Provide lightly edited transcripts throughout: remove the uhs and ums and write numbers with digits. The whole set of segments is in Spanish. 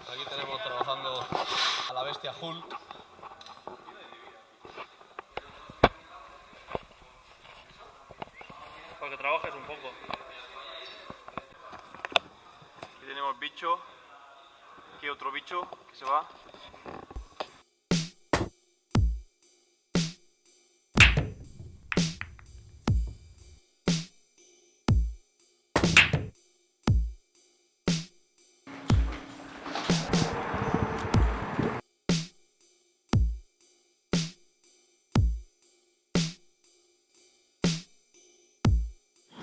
Aquí tenemos trabajando a la bestia Hulk. Para que trabajes un poco. Aquí tenemos bicho. Aquí otro bicho que se va.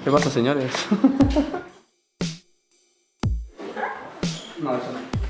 ¿Qué pasa, señores? No, eso no.